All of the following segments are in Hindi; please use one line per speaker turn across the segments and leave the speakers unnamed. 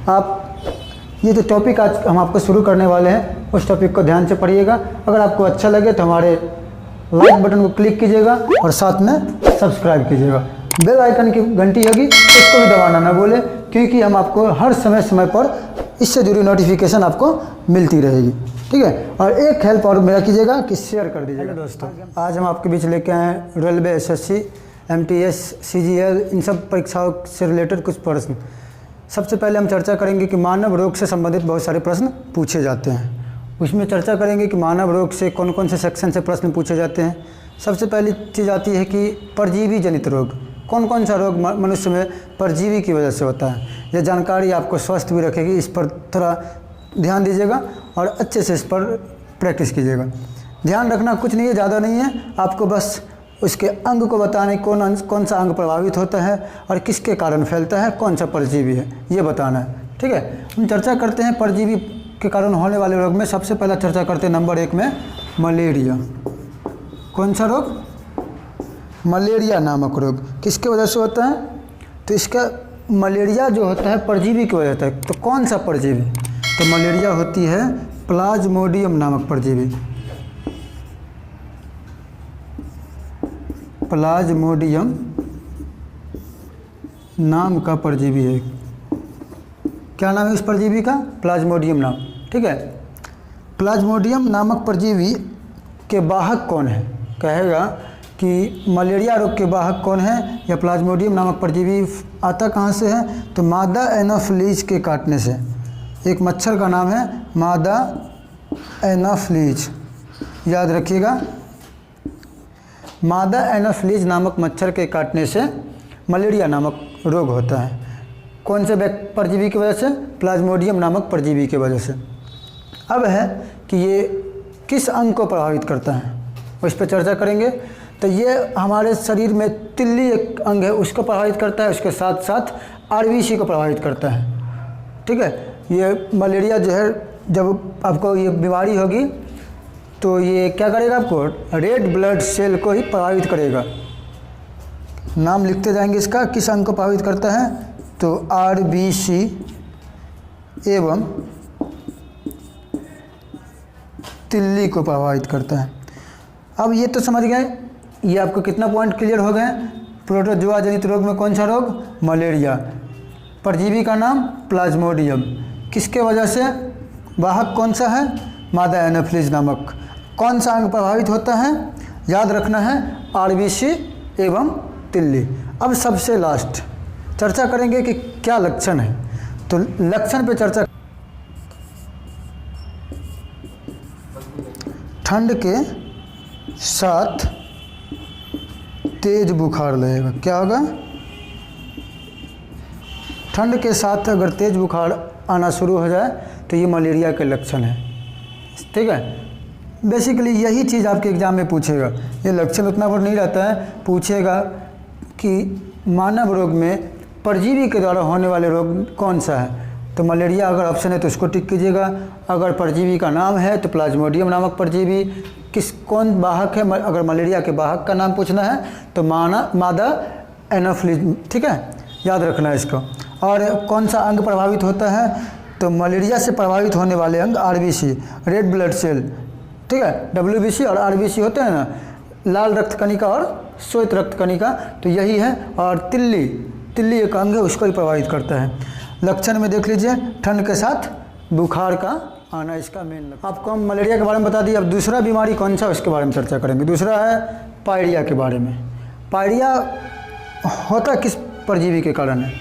आप ये जो टॉपिक आज हम आपको शुरू करने वाले हैं उस टॉपिक को ध्यान से पढ़िएगा। अगर आपको अच्छा लगे तो हमारे लाइक बटन को क्लिक कीजिएगा और साथ में सब्सक्राइब कीजिएगा। बेल आइकन की घंटी होगी उसको भी दबाना ना भूलें, क्योंकि हम आपको हर समय पर इससे जुड़ी नोटिफिकेशन आपको मिलती रहेगी। ठीक है, और एक हेल्प और मेरा कीजिएगा कि शेयर कर दीजिएगा। दोस्तों, आज हम आपके बीच लेके आए हैं रेलवे, एसएससी, एमटीएस, सीजीएल, इन सब परीक्षाओं से रिलेटेड कुछ प्रश्न। सबसे पहले हम चर्चा करेंगे कि मानव रोग से संबंधित बहुत सारे प्रश्न पूछे जाते हैं। उसमें चर्चा करेंगे कि मानव रोग से कौन कौन से सेक्शन से प्रश्न पूछे जाते हैं। सबसे पहली चीज़ आती है कि परजीवी जनित रोग, कौन कौन सा रोग मनुष्य में परजीवी की वजह से होता है। यह जानकारी आपको स्वस्थ भी रखेगी, इस पर थोड़ा ध्यान दीजिएगा और अच्छे से इस पर प्रैक्टिस कीजिएगा। ध्यान रखना कुछ नहीं है, ज़्यादा नहीं है, आपको बस उसके अंग को बताना है, कौन सा अंग प्रभावित होता है और किसके कारण फैलता है, कौन सा परजीवी है, ये बताना है। ठीक है, हम चर्चा करते हैं परजीवी के कारण होने वाले रोग में। सबसे पहला चर्चा करते हैं नंबर 1 में मलेरिया। कौन सा रोग? मलेरिया नामक रोग किसके वजह से होता है? तो इसका मलेरिया जो होता है परजीवी की वजह होता है। तो कौन सा परजीवी? तो मलेरिया होती है प्लाज्मोडियम नामक परजीवी। प्लाज्मोडियम नाम का परजीवी है। क्या नाम है इस परजीवी का? प्लाज्मोडियम नाम। ठीक है, प्लाज्मोडियम नामक परजीवी के वाहक कौन है? कहेगा कि मलेरिया रोग के वाहक कौन है या प्लाज्मोडियम नामक परजीवी आता कहाँ से है? तो मादा एनोफ्लीज के काटने से। एक मच्छर का नाम है मादा एनोफ्लीज, याद रखिएगा। मादा एनोफ्लीज नामक मच्छर के काटने से मलेरिया नामक रोग होता है। कौन से परजीवी की वजह से? प्लाज्मोडियम नामक परजीवी की वजह से। अब है कि ये किस अंग को प्रभावित करता है, उस पर चर्चा करेंगे। तो ये हमारे शरीर में तिल्ली एक अंग है, उसको प्रभावित करता है, उसके साथ साथ आरबीसी को प्रभावित करता है। ठीक है, ये मलेरिया जो है, जब आपको ये बीमारी होगी तो ये क्या करेगा? आपको रेड ब्लड सेल को ही प्रभावित करेगा। नाम लिखते जाएंगे इसका, किस अंग को प्रभावित करता है? तो आरबीसी एवं तिल्ली को प्रभावित करता है। अब ये तो समझ गए, ये आपको कितना पॉइंट क्लियर हो गए? प्रोटोजोआ जनित रोग में कौन सा रोग? मलेरिया। परजीवी का नाम प्लाज्मोडियम। किसके वजह से? वाहक कौन सा है? मादा एनोफ्लीज नामक। कौन सा अंग प्रभावित होता है? याद रखना है आरबीसी एवं तिल्ली। अब सबसे लास्ट चर्चा करेंगे कि क्या लक्षण है। तो लक्षण पे चर्चा। ठंड के साथ तेज बुखार लगेगा। क्या होगा? ठंड के साथ अगर तेज बुखार आना शुरू हो जाए तो ये मलेरिया के लक्षण है। ठीक है, बेसिकली यही चीज़ आपके एग्ज़ाम में पूछेगा। ये लक्षण उतना बड़ा नहीं रहता है, पूछेगा कि मानव रोग में परजीवी के द्वारा होने वाले रोग कौन सा है। तो मलेरिया अगर ऑप्शन है तो उसको टिक कीजिएगा। अगर परजीवी का नाम है तो प्लाज्मोडियम नामक परजीवी। कौन वाहक है? अगर मलेरिया के वाहक का नाम पूछना है तो मादा एनोफ्लीज। ठीक है, याद रखना है इसको। और कौन सा अंग प्रभावित होता है? तो मलेरिया से प्रभावित होने वाले अंग आरबीसी, रेड ब्लड सेल। ठीक है, डब्ल्यूबीसी और आरबीसी होते हैं ना, लाल रक्त कणिका और श्वेत रक्त कणिका, तो यही है। और तिल्ली एक अंग है, उसको ही प्रभावित करता है। लक्षण में देख लीजिए, ठंड के साथ बुखार का आना इसका मेन लक्षण। आपको हम मलेरिया के बारे में बता दिए। अब दूसरा बीमारी कौन सा, उसके बारे में चर्चा करेंगे। दूसरा है पायरिया के बारे में। पायरिया होता किस परजीवी के कारण है?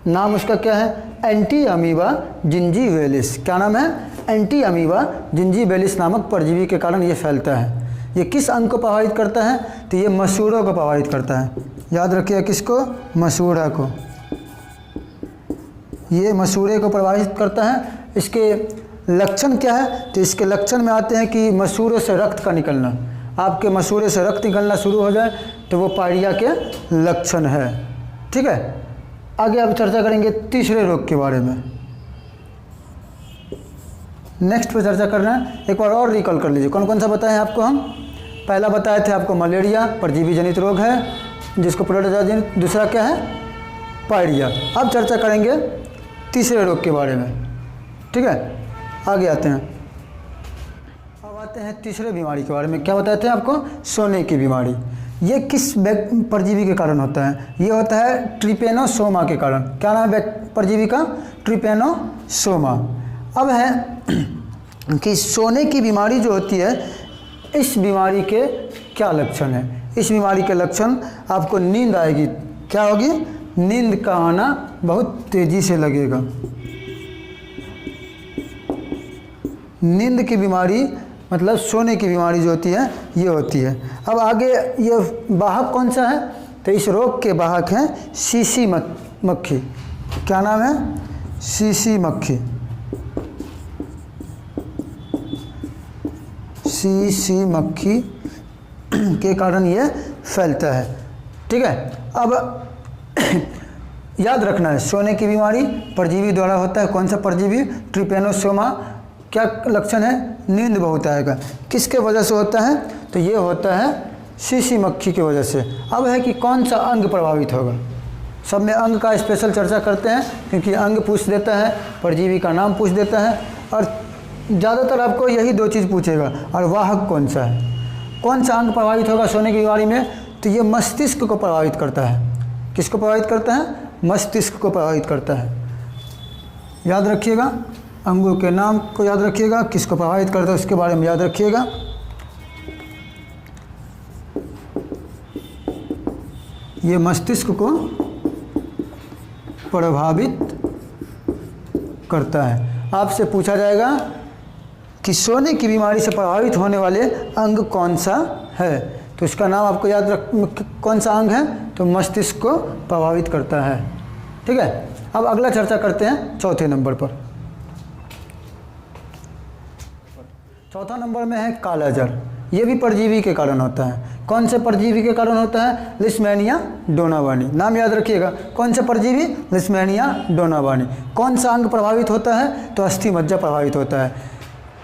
नाम उसका क्या है? Entamoeba gingivalis. क्या नाम है? एंटी अमीबा जिंजीवेलिस नामक परजीवी के कारण ये फैलता है। ये किस अंग को प्रभावित करता है? तो ये मसूड़ों को प्रभावित करता है। याद रखिए, किसको? मसूड़ा को। ये मसूड़े को प्रभावित करता है। इसके लक्षण क्या है? तो इसके लक्षण में आते हैं कि मसूड़े से रक्त का निकलना। आपके मसूड़े से रक्त निकलना शुरू हो जाए तो वो पायरिया के लक्षण है। ठीक है, आगे आप चर्चा करेंगे तीसरे रोग के बारे में। नेक्स्ट पे चर्चा करना है। एक बार और रिकॉल कर लीजिए, कौन कौन सा बताएं आपको हम? पहला बताए थे आपको मलेरिया, परजीवी जनित रोग है जिसको प्रोटोजोआ जनित। दूसरा क्या है? पायरिया। अब चर्चा करेंगे तीसरे रोग के बारे में। ठीक है, आगे आते हैं। अब आते हैं तीसरे बीमारी के बारे में। क्या बताते हैं आपको? सोने की बीमारी। ये किस परजीवी के कारण होता है? ये होता है ट्रिपेनोसोमा के कारण। क्या नाम है परजीवी का? ट्रिपेनोसोमा। अब है कि सोने की बीमारी जो होती है, इस बीमारी के क्या लक्षण हैं? इस बीमारी के लक्षण आपको नींद आएगी। क्या होगी? नींद का आना बहुत तेज़ी से लगेगा। नींद की बीमारी मतलब सोने की बीमारी जो होती है ये होती है। अब आगे ये वाहक कौन सा है? तो इस रोग के वाहक हैं सीसी मक्खी। क्या नाम है? सीसी मक्खी। सीसी मक्खी के कारण ये फैलता है। ठीक है, अब याद रखना है सोने की बीमारी परजीवी द्वारा होता है। कौन सा परजीवी? ट्रिपेनोसोमा। क्या लक्षण है? नींद बहुत आएगा। किसके वजह से होता है? तो ये होता है सीसी मक्खी की वजह से। अब है कि कौन सा अंग प्रभावित होगा? सब में अंग का स्पेशल चर्चा करते हैं, क्योंकि अंग पूछ देता है, परजीवी का नाम पूछ देता है, और ज़्यादातर आपको यही दो चीज़ पूछेगा। और वाहक कौन सा है? कौन सा अंग प्रभावित होगा सोने की बीमारी में? तो ये मस्तिष्क को प्रभावित करता है। किसको प्रभावित करता है? मस्तिष्क को प्रभावित करता है। याद रखिएगा, अंगों के नाम को याद रखिएगा, किसको प्रभावित करता है उसके बारे में याद रखिएगा। ये मस्तिष्क को प्रभावित करता है। आपसे पूछा जाएगा कि सोने की बीमारी से प्रभावित होने वाले अंग कौन सा है, तो इसका नाम आपको याद रख। कौन सा अंग है? तो मस्तिष्क को प्रभावित करता है। ठीक है, अब अगला चर्चा करते हैं चौथे नंबर पर। चौथा नंबर में है काला जर। ये भी परजीवी के कारण होता है। कौन से परजीवी के कारण होता है? लिस्मेनिया डोनावानी। नाम याद रखिएगा। कौन से परजीवी? लिस्मेनिया डोनावानी। कौन सा अंग प्रभावित होता है? तो अस्थि मज्जा प्रभावित होता है।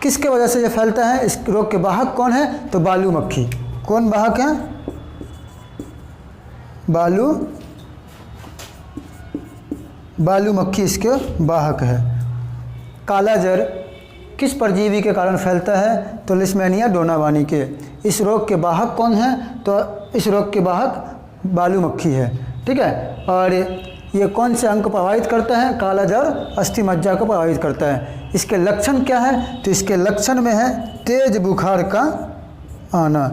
किसके वजह से ये फैलता है? इस रोग के वाहक कौन है? तो बालू मक्खी। कौन वाहक है? बालू मक्खी इसके वाहक है। काला जर किस परजीवी के कारण फैलता है? तो लिस्मेनिया डोनावानी के। इस रोग के वाहक कौन है? तो इस रोग के वाहक बालू मक्खी है। ठीक है, और ये कौन से अंग को प्रभावित करता है? काला जर अस्थि मज्जा को प्रभावित करता है। इसके लक्षण क्या है? तो इसके लक्षण में है तेज बुखार का आना।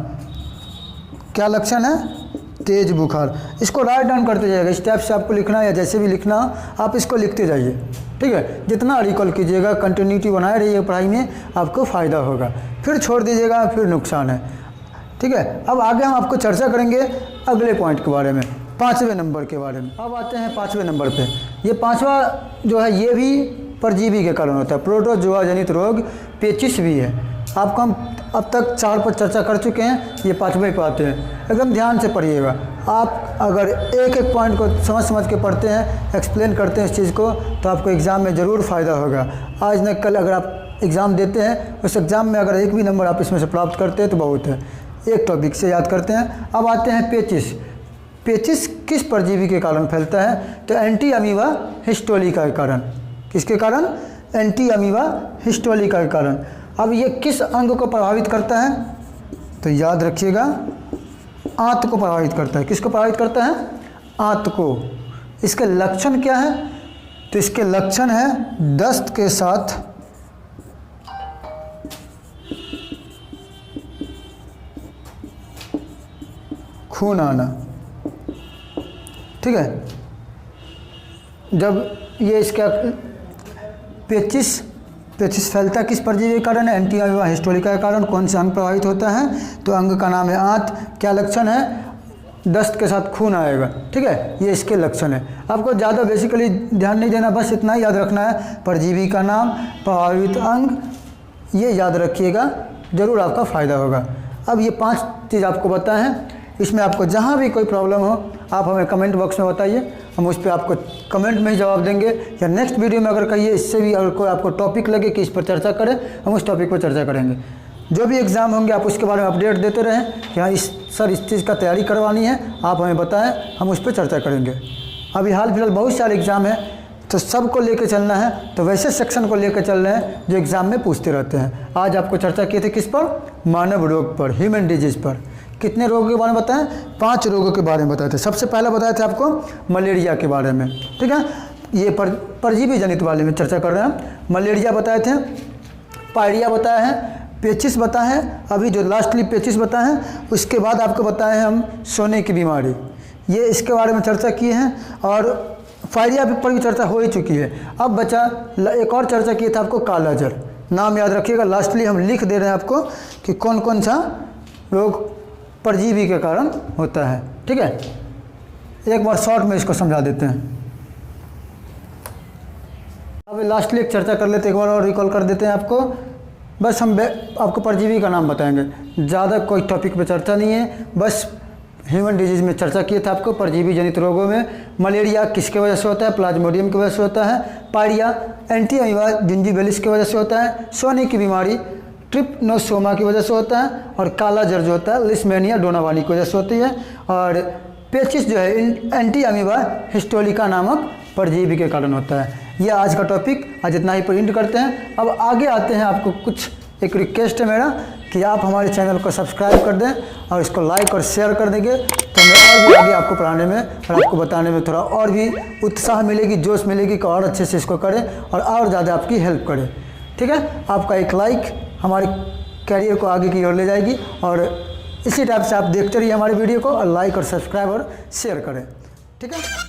क्या लक्षण है? तेज बुखार। इसको राइट डाउन करते जाइएगा। इस टाइप से आपको लिखना है या जैसे भी लिखना हो आप इसको लिखते जाइए। ठीक है, जितना रिकॉल कीजिएगा, कंटिन्यूटी बनाए रहिए पढ़ाई में, आपको फ़ायदा होगा। फिर छोड़ दीजिएगा, फिर नुकसान है। ठीक है, अब आगे हम आपको चर्चा करेंगे अगले पॉइंट के बारे में, 5वें नंबर के बारे में। अब आते हैं 5वें नंबर पे। ये 5वां जो है ये भी परजीवी के कारण होता है। प्रोटोजोआ जनित रोग पेचिश भी है। आपको हम अब तक 4 पर चर्चा कर चुके हैं, ये 5वें पे आते हैं। एकदम ध्यान से पढ़िएगा। आप अगर एक एक पॉइंट को समझ के पढ़ते हैं, एक्सप्लेन करते हैं इस चीज़ को, तो आपको एग्ज़ाम में ज़रूर फ़ायदा होगा। आज न कल अगर आप एग्ज़ाम देते हैं, उस एग्ज़ाम में अगर एक भी नंबर आप इसमें से प्राप्त करते हैं तो बहुत है। एक टॉपिक से याद करते हैं। अब आते हैं पेचिश। पेचिश किस परजीवी के कारण फैलता है? तो एंटी अमीबा हिस्टोलिका के कारण। किसके कारण? एंटी अमीबा हिस्टोलिका के कारण। अब ये किस अंग को प्रभावित करता है? तो याद रखिएगा, आंत को प्रभावित करता है। किसको प्रभावित करता है? आंत को। इसके लक्षण क्या है? तो इसके लक्षण है दस्त के साथ खून आना। ठीक है, जब ये इसका पेचिश फैलता किस परजीवी के कारण है? एंटी अमीबा हिस्टोलिका के कारण। कौन सा अंग प्रभावित होता है? तो अंग का नाम है आंत। क्या लक्षण है? दस्त के साथ खून आएगा। ठीक है, ये इसके लक्षण है। आपको ज़्यादा बेसिकली ध्यान नहीं देना, बस इतना ही याद रखना है। परजीवी का नाम, प्रभावित अंग, ये याद रखिएगा, ज़रूर आपका फ़ायदा होगा। अब ये 5 चीज़ आपको बताएं हैं। इसमें आपको जहाँ भी कोई प्रॉब्लम हो आप हमें कमेंट बॉक्स में बताइए, हम उस पर आपको कमेंट में ही जवाब देंगे। या नेक्स्ट वीडियो में अगर कहिए इससे भी अगर कोई आपको टॉपिक लगे कि इस पर चर्चा करें, हम उस टॉपिक पर चर्चा करेंगे। जो भी एग्ज़ाम होंगे आप उसके बारे में अपडेट देते रहें कि हाँ इस चीज़ का तैयारी करवानी है, आप हमें बताएं, हम उस पर चर्चा करेंगे। अभी हाल फिलहाल बहुत सारे एग्ज़ाम हैं, तो सबको लेके चलना है, तो वैसे सेक्शन को लेकर चल रहे हैं जो एग्ज़ाम में पूछते रहते हैं। आज आपको चर्चा किए थे किस पर? मानव रोग पर, ह्यूमन डिजीज़ पर। कितने रोगों के बारे में बताएं? 5 रोगों के बारे में बताए थे। सबसे पहले बताए थे आपको मलेरिया के बारे में, ठीक है, ये परजीवी जनित वाले में चर्चा कर रहे हैं। मलेरिया बताए थे, पायरिया बताया है, पेचिस बताए हैं, अभी जो लास्टली पेचिस बताए हैं, उसके बाद आपको बताए हैं हम सोने की बीमारी, ये इसके बारे में चर्चा किए हैं। और फायरिया पर भी चर्चा हो ही चुकी है। अब बचा एक और चर्चा किए थे आपको कालाजर, नाम याद रखिएगा। लास्टली हम लिख दे रहे हैं आपको कि कौन कौन सा रोग परजीवी के कारण होता है, ठीक है। एक बार शॉर्ट में इसको समझा देते हैं। अब लास्टली एक चर्चा कर लेते हैं, एक बार और रिकॉल कर देते हैं आपको। बस हम आपको परजीवी का नाम बताएंगे, ज़्यादा कोई टॉपिक पे चर्चा नहीं है। बस ह्यूमन डिजीज़ में चर्चा किए थे आपको परजीवी जनित रोगों में। मलेरिया किसके वजह से होता है? प्लाज्मोडियम की वजह से होता है। पायरिया एंटी अमीबा जिंजीबिलिस की वजह से होता है। सोने की बीमारी ट्रिपनोसोमा की वजह से होता है। और कालाजर जो होता है लिस्मेनिया डोनावानी की वजह से होती है। और पेचिस जो है एंटी अमीबा हिस्टोलिका नामक परजीवी के कारण होता है। यह आज का टॉपिक, आज इतना ही प्रिंट करते हैं। अब आगे आते हैं, आपको कुछ एक रिक्वेस्ट है मेरा कि आप हमारे चैनल को सब्सक्राइब कर दें और इसको लाइक और शेयर कर देंगे, तो मैं और भी आगे आपको पढ़ाने में और आपको बताने में थोड़ा और भी उत्साह मिलेगी, जोश मिलेगी कि और अच्छे से इसको करें और ज़्यादा आपकी हेल्प करें, ठीक है। आपका एक लाइक हमारे कैरियर को आगे की ओर ले जाएगी। और इसी टाइप से आप देखते रहिए हमारे वीडियो को और लाइक और सब्सक्राइब और शेयर करें, ठीक है।